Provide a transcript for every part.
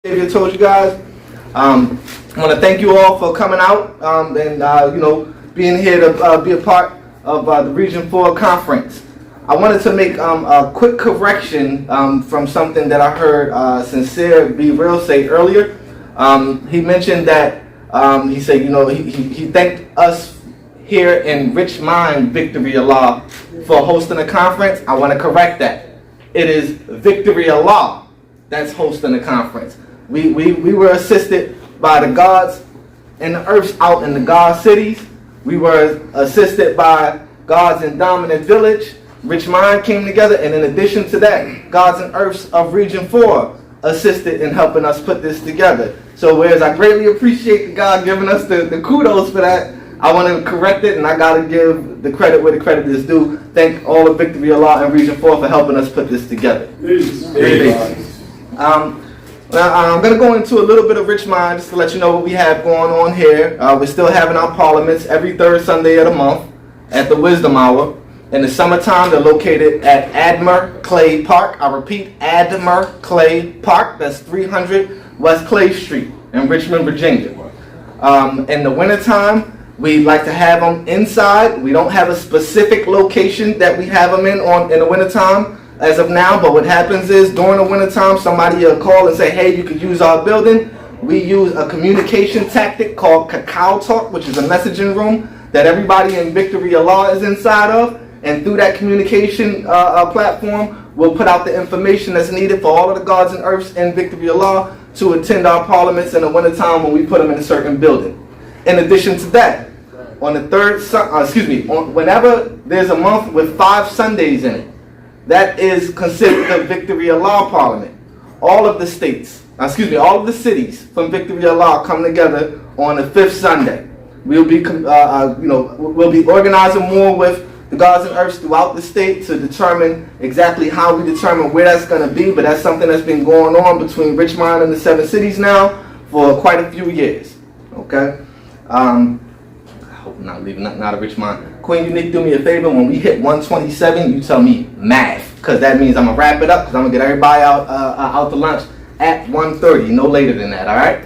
I told you guys. I want to thank you all for coming out and being here to be a part of the Region 4 conference. I wanted to make a quick correction from something that I heard Sincere Be Real say earlier. He mentioned that he said, he thanked us here in Richmond, Victory Allah, for hosting a conference. I want to correct that. It is Victory Allah that's hosting the conference. We were assisted by the gods and the earths out in the God cities. We were assisted by gods in Dominant Village. Richmond came together, and in addition to that, gods and earths of Region 4 assisted in helping us put this together. So whereas I greatly appreciate God giving us the kudos for that, I want to correct it, and I got to give the credit where the credit is due. Thank all of Victory Allah and Region 4 for helping us put this together. Now, I'm going to go into a little bit of Richmond just to let you know what we have going on here. We're still having our parliaments every third Sunday of the month at the Wisdom Hour. In the summertime, they're located at Admer Clay Park. I repeat, Admer Clay Park. That's 300 West Clay Street in Richmond, Virginia. In the wintertime, we like to have them inside. We don't have a specific location that we have them in the wintertime as of now, but what happens is during the wintertime, somebody will call and say, hey, you could use our building. We use a communication tactic called Cacao Talk, which is a messaging room that everybody in Victory Allah is inside of. And through that communication platform, we'll put out the information that's needed for all of the gods and earths in Victory Allah to attend our parliaments in the wintertime when we put them in a certain building. In addition to that, on the whenever there's a month with 5 Sundays in it, that is considered the Victory Allah Parliament. All of the states, all of the cities from Victory Allah come together on the 5th Sunday. We'll be, we'll be organizing more with the gods and earths throughout the state to determine exactly how we determine where that's going to be. But that's something that's been going on between Richmond and the 7 cities now for quite a few years. Okay. I hope I'm not leaving nothing out of Richmond. Queen Unique, do me a favor. When we hit 127, you tell me math, because that means I'm gonna wrap it up. Because I'm gonna get everybody out to lunch at 1:30, no later than that. All right.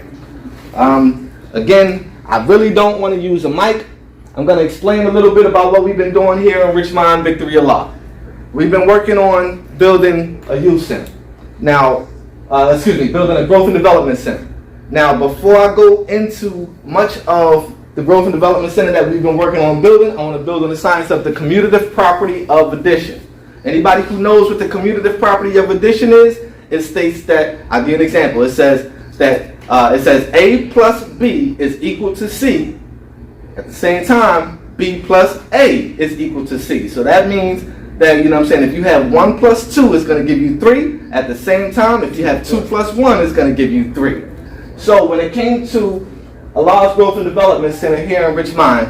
Again, I really don't want to use a mic. I'm gonna explain a little bit about what we've been doing here in Richmond, Victory Allah. We've been working on building a youth center. Now, building a growth and development center. Now, before I go into much of the growth and development center that we've been working on building, I want to build on the science of the commutative property of addition. Anybody who knows what the commutative property of addition is, it states that, I'll give you an example. It says that A plus B is equal to C. At the same time, B plus A is equal to C. So that means that, if you have 1 plus 2, it's going to give you 3. At the same time, if you have 2 plus 1, it's going to give you 3. So when it came to Allah's Growth and Development Center here in Richmond,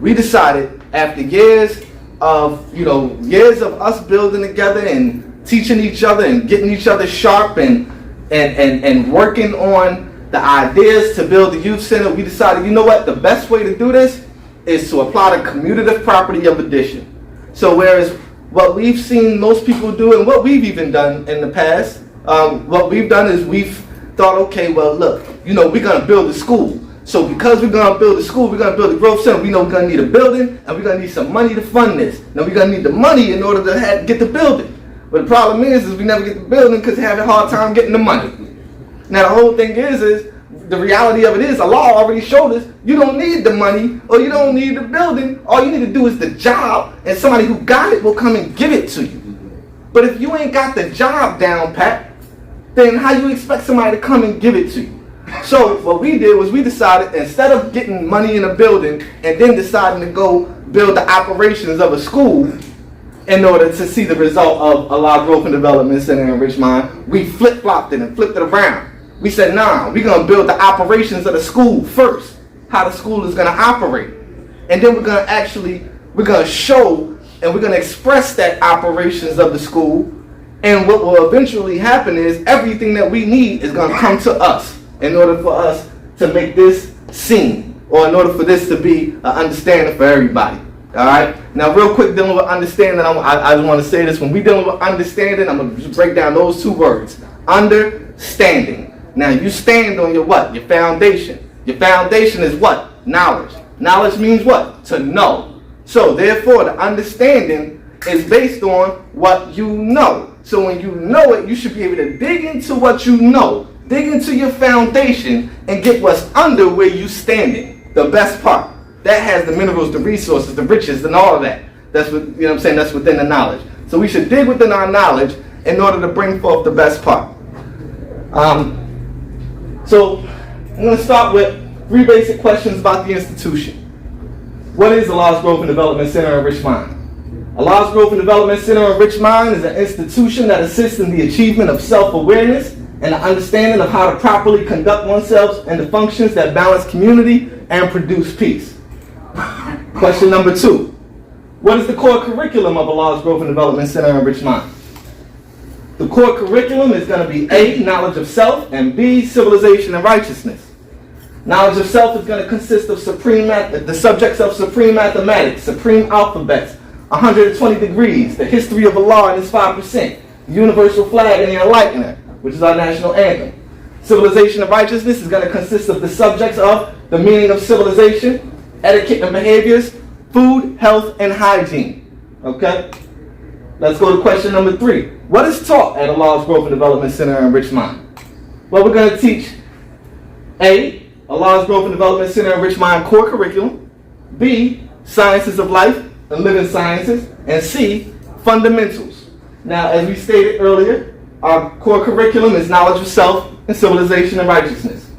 we decided after years of us building together and teaching each other and getting each other sharp and working on the ideas to build the youth center, we decided, the best way to do this is to apply the commutative property of addition. So whereas what we've seen most people do and what we've even done in the past, what we've done is we've thought, okay, well, look, we're going to build a school. So because we're going to build a school, we're going to build a growth center, we know we're going to need a building, and we're going to need some money to fund this. Now we're going to need the money in order to get the building. But the problem is we never get the building because we have a hard time getting the money. Now the whole thing is the reality of it is Allah already showed us you don't need the money or you don't need the building. All you need to do is the job, and somebody who got it will come and give it to you. But if you ain't got the job down pat, then how you expect somebody to come and give it to you? So what we did was we decided, instead of getting money in a building and then deciding to go build the operations of a school in order to see the result of Allah Growth and Development Center in Richmond, we flip-flopped it and flipped it around. We said, nah, we're going to build the operations of the school first, how the school is going to operate. And then we're going to show and we're going to express that operations of the school. And what will eventually happen is everything that we need is going to come to us in order for us to make this seen, or in order for this to be an understanding for everybody. All right. Now, real quick, dealing with understanding, I just want to say this. When we dealing with understanding, I'm going to just break down those 2 words. Understanding. Now you stand on your what? Your foundation. Your foundation is what? Knowledge. Knowledge means what? To know. So therefore the understanding is based on what you know. So when you know it, you should be able to dig into what you know. Dig into your foundation and get what's under where you standing. The best part. That has the minerals, the resources, the riches, and all of that. That's what, you know what I'm saying, that's within the knowledge. So we should dig within our knowledge in order to bring forth the best part. So I'm going to start with 3 basic questions about the institution. What is Allah's Growth and Development Center in Richmond? Allah's Growth and Development Center in Richmond is an institution that assists in the achievement of self-awareness and the understanding of how to properly conduct oneself and the functions that balance community and produce peace. Question number 2. What is the core curriculum of Allah's Growth and Development Center in Richmond? The core curriculum is going to be A, knowledge of self, and B, civilization and righteousness. Knowledge of self is going to consist of the subjects of supreme mathematics, supreme alphabets, 120 degrees, the history of Allah and its 5%, the universal flag and the Enlightenment, which is our national anthem. Civilization and righteousness is going to consist of the subjects of the meaning of civilization, etiquette and behaviors, food, health, and hygiene. Okay? Let's go to question number 3. What is taught at Allah's Growth and Development Center in Richmond? Well, we're going to teach A, Allah's Growth and Development Center in Richmond core curriculum, B, sciences of life and living sciences, and C, fundamentals. Now, as we stated earlier, our core curriculum is knowledge of self and civilization and righteousness.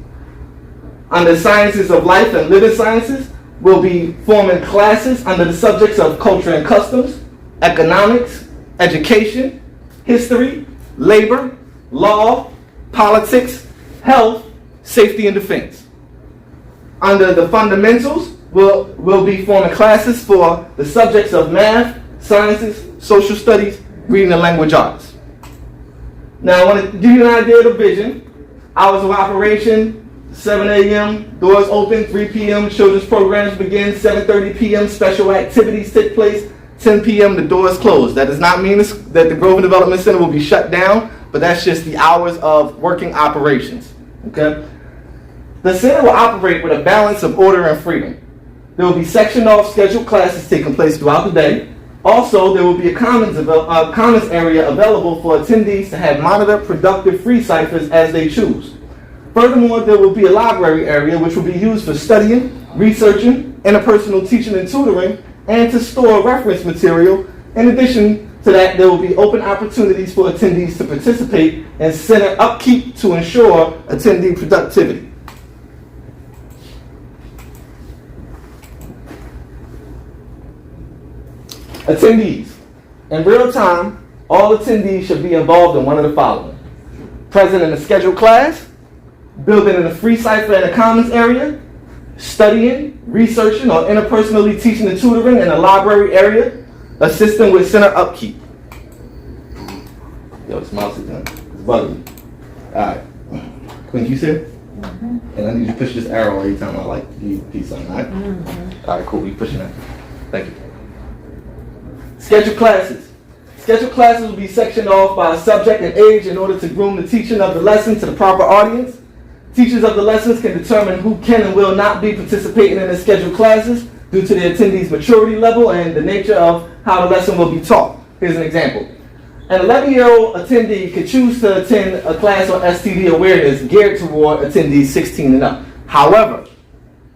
Under sciences of life and living sciences, we'll be forming classes under the subjects of culture and customs, economics, education, history, labor, law, politics, health, safety, and defense. Under the fundamentals, we'll be forming classes for the subjects of math, sciences, social studies, reading and language arts. Now, I want to give you an idea of the vision. Hours of operation, 7 a.m., doors open, 3 p.m., children's programs begin, 7:30 p.m., special activities take place, 10 p.m., the doors close. That does not mean that the Growth and Development Center will be shut down, but that's just the hours of working operations. Okay? The center will operate with a balance of order and freedom. There will be sectioned off scheduled classes taking place throughout the day. Also, there will be a commons area available for attendees to have monitored productive free ciphers as they choose. Furthermore, there will be a library area which will be used for studying, researching, interpersonal teaching and tutoring, and to store reference material. In addition to that, there will be open opportunities for attendees to participate in center upkeep to ensure attendee productivity. Attendees. In real time, all attendees should be involved in one of the following: present in a scheduled class, building in a free cipher in a commons area, studying, researching, or interpersonally teaching and tutoring in a library area, assisting with center upkeep. Yo, this mouse is bugging me. Alright. Quinn, you see it? And I need you to push this arrow every time I like give you a piece on it, alright? Alright, cool. You pushing that. Thank you. Scheduled classes. Scheduled classes will be sectioned off by subject and age in order to groom the teaching of the lesson to the proper audience. Teachers of the lessons can determine who can and will not be participating in the scheduled classes due to the attendee's maturity level and the nature of how the lesson will be taught. Here's an example. An 11-year-old attendee could choose to attend a class on STD awareness geared toward attendees 16 and up. However,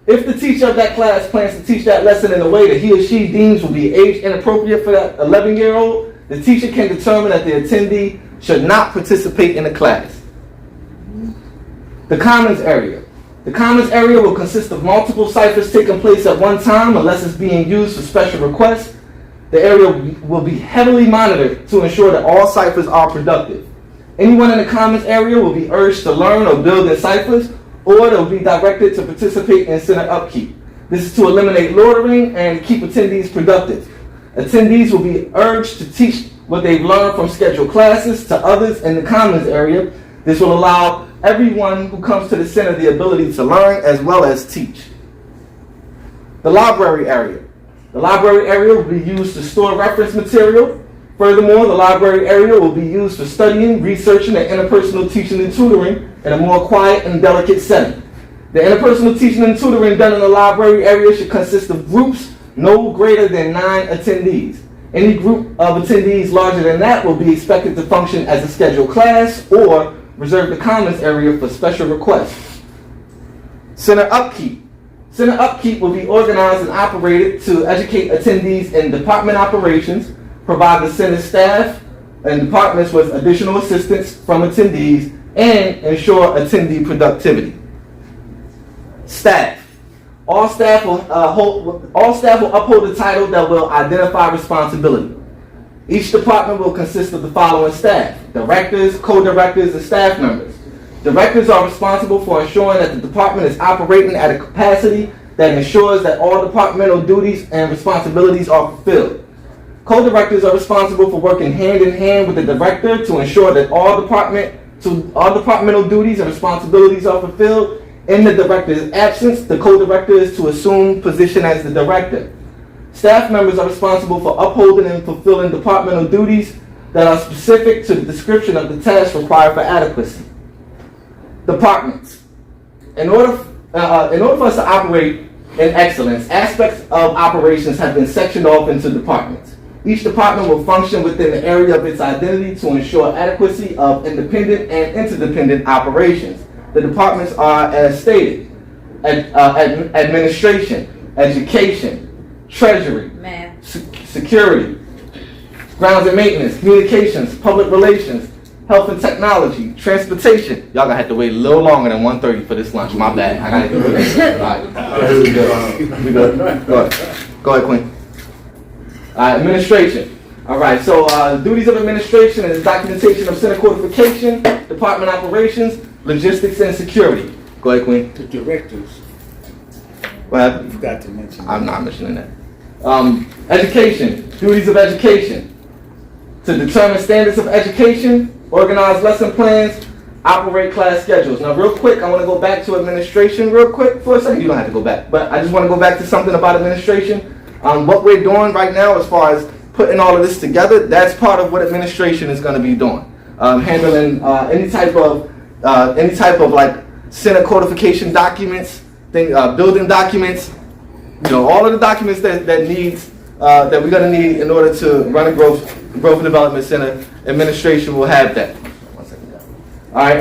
if the teacher of that class plans to teach that lesson in a way that he or she deems will be age inappropriate for that 11-year-old, the teacher can determine that the attendee should not participate in the class. The commons area. The commons area will consist of multiple ciphers taking place at one time unless it's being used for special requests. The area will be heavily monitored to ensure that all ciphers are productive. Anyone in the commons area will be urged to learn or build in ciphers, or they'll be directed to participate in center upkeep. This is to eliminate loitering and keep attendees productive. Attendees will be urged to teach what they've learned from scheduled classes to others in the commons area. This will allow everyone who comes to the center the ability to learn as well as teach. The library area. The library area will be used to store reference material. Furthermore, the library area will be used for studying, researching, and interpersonal teaching and tutoring in a more quiet and delicate setting. The interpersonal teaching and tutoring done in the library area should consist of groups no greater than 9 attendees. Any group of attendees larger than that will be expected to function as a scheduled class or reserve the commons area for special requests. Center upkeep. Center upkeep will be organized and operated to educate attendees in department operations, provide the center staff and departments with additional assistance from attendees, and ensure attendee productivity. Staff. All staff will uphold a title that will identify responsibility. Each department will consist of the following staff: directors, co-directors, and staff members. Directors are responsible for ensuring that the department is operating at a capacity that ensures that all departmental duties and responsibilities are fulfilled. Co-directors are responsible for working hand in hand with the director to ensure that all departmental duties and responsibilities are fulfilled. In the director's absence, the co-director is to assume position as the director. Staff members are responsible for upholding and fulfilling departmental duties that are specific to the description of the task required for adequacy. Departments. In order for us to operate in excellence, aspects of operations have been sectioned off into departments. Each department will function within the area of its identity to ensure adequacy of independent and interdependent operations. The departments are as stated: administration, education, treasury, security, grounds and maintenance, communications, public relations, health and technology, transportation. Y'all gonna have to wait a little longer than 1:30 for this lunch. My bad. I gotta do this. All right. We good. Go ahead, Queen. Administration. All right. So duties of administration is documentation of center codification, department operations, logistics, and security. Go ahead, Queen. The directors. What happened? You forgot to mention. I'm not mentioning that. Education. Duties of education. To determine standards of education, organize lesson plans, operate class schedules. Now, real quick, I want to go back to administration real quick for a second. You don't have to go back, but I just want to go back to something about administration. What we're doing right now as far as putting all of this together, that's part of what administration is going to be doing. Handling any type of like center codification documents, building documents, all of the documents that we're going to need in order to run a growth and development center. Administration will have that. 1 second. All right.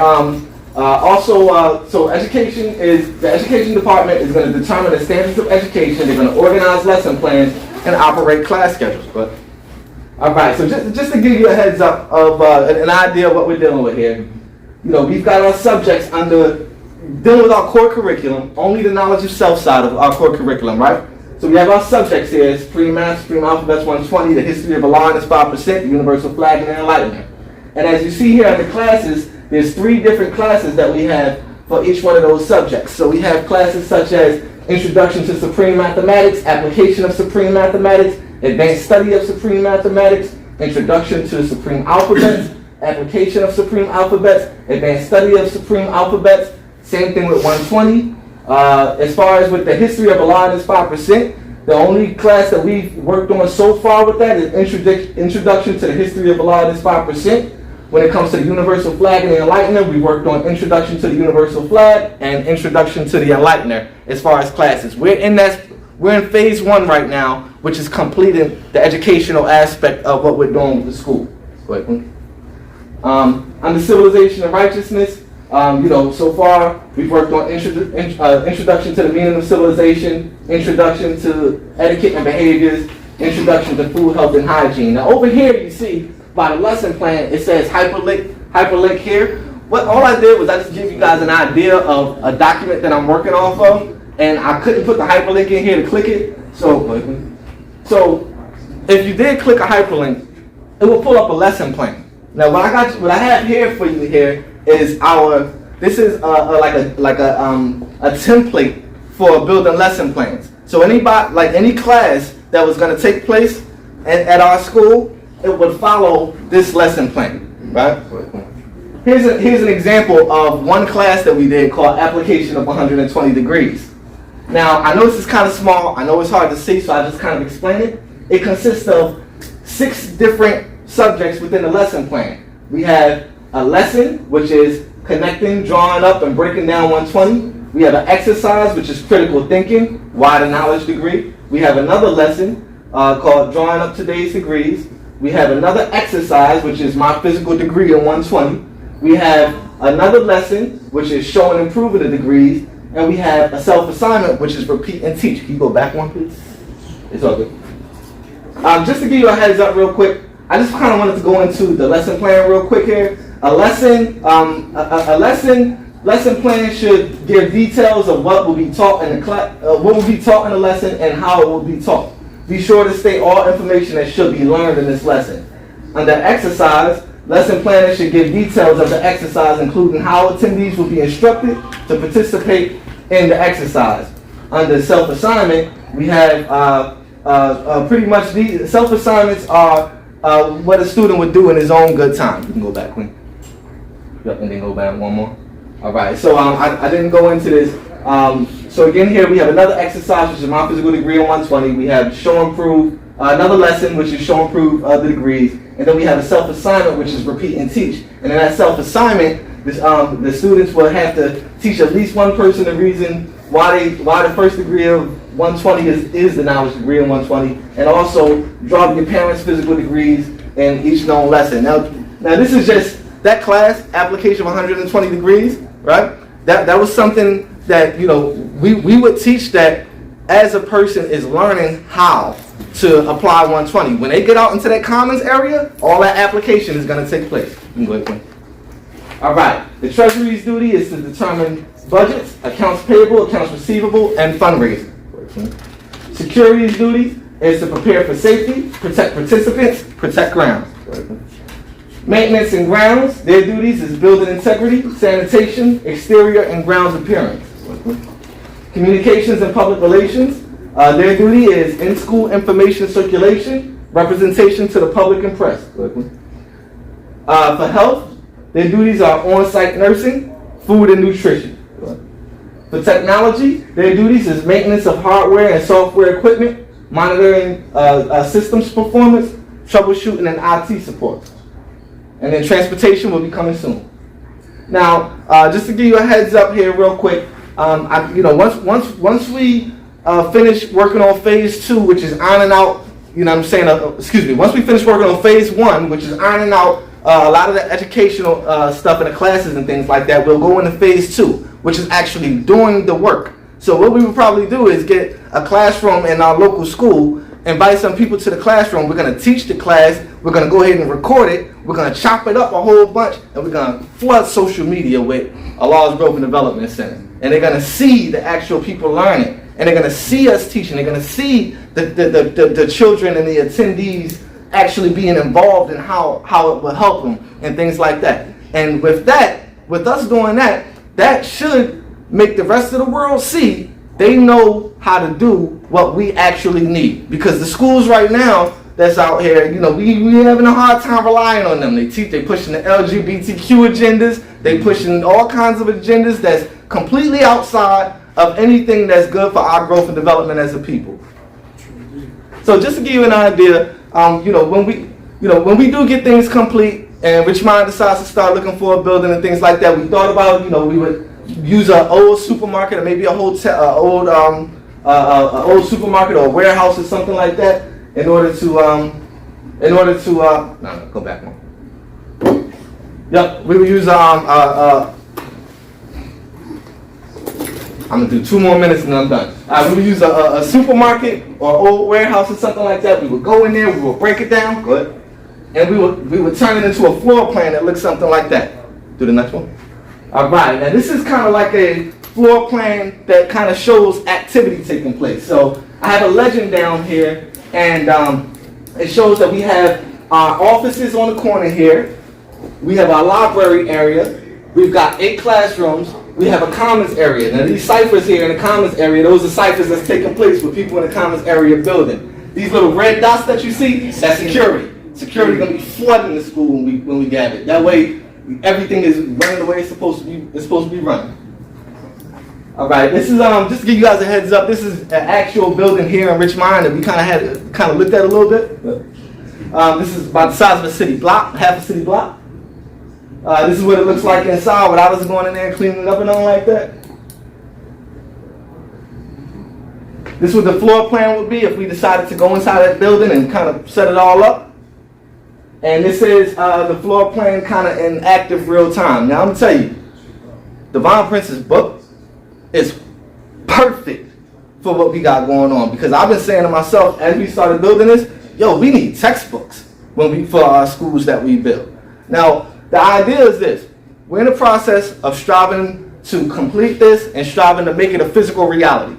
So the education department is going to determine the standards of education. They're going to organize lesson plans and operate class schedules. But all right. So just to give you a heads up of an idea of what we're dealing with here. We've got our subjects under dealing with our core curriculum, only the knowledge of self side of our core curriculum, right? So we have our subjects here: Supreme Math, Supreme Alphabets 120, the history of Allah and its 5%, the universal flag, and enlightenment. And as you see here in the classes, there's 3 different classes that we have for each one of those subjects. So we have classes such as Introduction to Supreme Mathematics, Application of Supreme Mathematics, Advanced Study of Supreme Mathematics, Introduction to Supreme Alphabets, Application of Supreme Alphabets, Advanced Study of Supreme Alphabets. Same thing with 120. As far as with the history of Allah and its 5%, the only class that we've worked on so far with that is Introduction to the History of Allah and its 5%. When it comes to the universal flag and the enlightener, we worked on Introduction to the Universal Flag and Introduction to the Enlightener as far as classes. We're in phase 1 right now, which is completing the educational aspect of what we're doing with the school. Go ahead. Under civilization and righteousness, so far we've worked on introduction to the meaning of civilization, introduction to etiquette and behaviors, introduction to food, health, and hygiene. Now over here you see by the lesson plan it says hyperlink here. All I did was I just give you guys an idea of a document that I'm working off of, and I couldn't put the hyperlink in here to click it. So if you did click a hyperlink, it will pull up a lesson plan. Now what I have here for you here is this is a template for building lesson plans. So any class that was going to take place at our school, it would follow this lesson plan, right? Here's an example of one class that we did called Application of 120 Degrees. Now I know this is kind of small. I know it's hard to see, so I just kind of explain it. It consists of 6 different subjects within the lesson plan. We have a lesson, which is connecting, drawing up, and breaking down 120. We have an exercise, which is critical thinking, wider knowledge degree. We have another lesson called drawing up today's degrees. We have another exercise, which is my physical degree in 120. We have another lesson, which is showing and proving the degrees. And we have a self-assignment, which is repeat and teach. Can you go back one, please? It's all good. Just to give you a heads up real quick, I just kind of wanted to go into the lesson plan real quick here. Lesson plan should give details of what will be taught in the class, what will be taught in the lesson, and how it will be taught. Be sure to state all information that should be learned in this lesson. Under exercise, lesson planner should give details of the exercise, including how attendees will be instructed to participate in the exercise. Under self-assignment, we have pretty much these self-assignments are what a student would do in his own good time. You can go back, Queen. Yep, and then go back one more. All right, so I didn't go into this. So again, here we have another exercise, which is my physical degree on 120. We have show and prove, another lesson, which is show and prove the degrees. And then we have a self-assignment, which is repeat and teach. And in that self-assignment, the students will have to teach at least one person the reason why the first degree of 120 is the knowledge degree in 120, and also draw your parents' physical degrees in each known lesson. Now this is just that class application of 120 degrees, right? That was something that we would teach that as a person is learning how to apply 120. When they get out into that commons area, all that application is going to take place. You can go ahead, Quinn. All right. The Treasury's duty is to determine budgets, accounts payable, accounts receivable, and fundraising. Security's duty is to prepare for safety, protect participants, protect grounds. Maintenance and grounds, their duties is building integrity, sanitation, exterior and grounds appearance. Communications and public relations, their duty is in-school information circulation, representation to the public and press. For health, their duties are on-site nursing, food and nutrition. For technology, their duties is maintenance of hardware and software equipment, monitoring systems performance, troubleshooting and IT support. And then transportation will be coming soon. Now, just to give you a heads up here real quick, once we finish working on phase 2, which is ironing out, once we finish working on phase 1, which is ironing out a lot of the educational stuff in the classes and things like that, we'll go into phase 2, which is actually doing the work. So what we would probably do is get a classroom in our local school, invite some people to the classroom. We're going to teach the class. We're going to go ahead and record it. We're going to chop it up a whole bunch, and we're going to flood social media with Allah's Growth and Development Center. And they're going to see the actual people learning. And they're going to see us teaching. They're going to see the children and the attendees actually being involved in how it will help them and things like that. And with us doing that, that should make the rest of the world see they know how to do what we actually need. Because the schools right now that's out here, we having a hard time relying on them. They pushing the LGBTQ agendas. They pushing all kinds of agendas that's completely outside of anything that's good for our growth and development as a people. So just to give you an idea, when we do get things complete and Richmond decides to start looking for a building and things like that, we thought about, we would use an old supermarket or maybe a hotel, old supermarket or a warehouse or something like that in order to go back one. Yep, we would use I'm gonna do 2 more minutes and I'm done. We would use a supermarket or old warehouse or something like that. We would go in there, we would break it down, good, and we would turn it into a floor plan that looks something like that. Do the next one. All right, now this is kind of like a floor plan that kind of shows activity taking place. So I have a legend down here, and it shows that we have our offices on the corner here. We have our library area. We've got 8 classrooms. We have a commons area. Now these ciphers here in the commons area, those are ciphers that's taking place with people in the commons area building. These little red dots that you see, that's security. Security gonna be flooding the school when we gather it. That way, everything is running the way it's supposed to be. It's supposed to be running. All right, this is just to give you guys a heads up. This is an actual building here in Richmond that we kind of looked at a little bit. This is about the size of a city block, half a city block. This is what it looks like inside without us going in there and cleaning it up and all like that. This is what the floor plan would be if we decided to go inside that building and kind of set it all up. And this is the floor plan kind of in active real time. Now I'm going to tell you, Divine Prince's book is perfect for what we got going on, because I've been saying to myself as we started building this, yo, we need textbooks for our schools that we build. Now, the idea is this. We're in the process of striving to complete this and striving to make it a physical reality.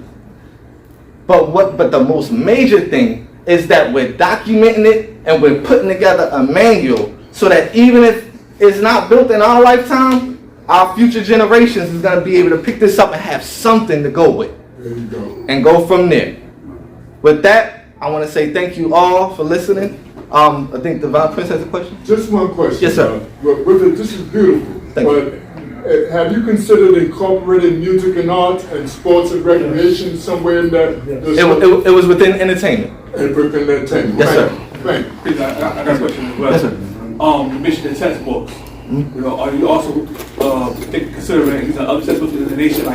But the most major thing is that we're documenting it and we're putting together a manual so that even if it's not built in our lifetime, our future generations is going to be able to pick this up and have something to go with. There you go. And go from there. With that, I want to say thank you all for listening. I think Divine Prince has a question. Just one question. Yes, sir. This is beautiful. Thank you. Have you considered incorporating music and art and sports and recreation somewhere in that? It was within entertainment. Within entertainment. Yes, sir. Thank you. Please, I got a question as well. Yes, sir. You mentioned the textbooks. You know, are you also considering using other textbooks in the nation,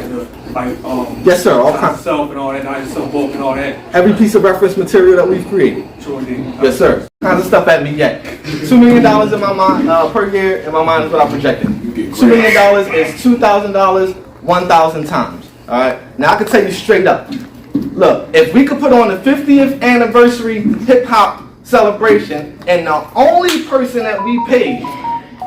Yes, sir. All kinds. Self and all that, not self book and all that? Every piece of reference material that we've created. True indeed. Yes, sir. Kinds of stuff at me yet. $2 million in my mind per year in my mind is what I'm projecting. $2 million is $2,000 1,000 times. All right. Now I can tell you straight up. Look, if we could put on the 50th anniversary hip hop celebration, and the only person that we paid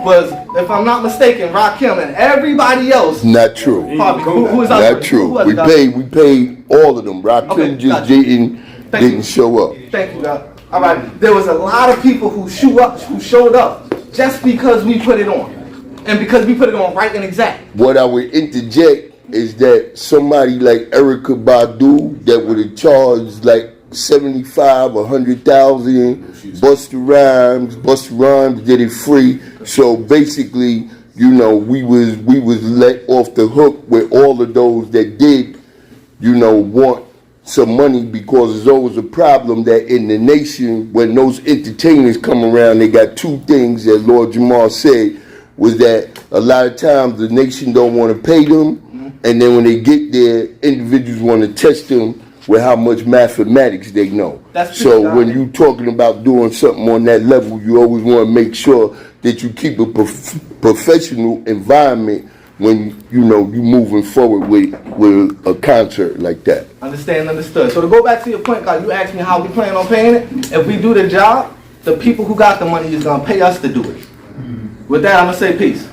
was, if I'm not mistaken, Rakim, and everybody else. Not true. Who is Not true. We paid all of them. Rakim Okay, just gotcha. didn't show up. Thank you, God. All right. There was a lot of people who showed up just because we put it on, and because we put it on right and exact. What I would interject is that somebody like Erykah Badu that would have charged like 75, 100,000. Busta Rhymes did it free. So basically, you know, we was let off the hook with all of those that did, you know, want some money, because there's always a problem that in the nation, when those entertainers come around, they got two things that Lord Jamar said, was that a lot of times the nation don't want to pay them, and then when they get there, individuals want to test them with how much mathematics they know. So when you're talking about doing something on that level, you always want to make sure that you keep a professional environment when you moving forward with a concert like that. Understood. So to go back to your point, God, you asked me how we plan on paying it. If we do the job, the people who got the money is gonna pay us to do it. With that, I'm gonna say peace.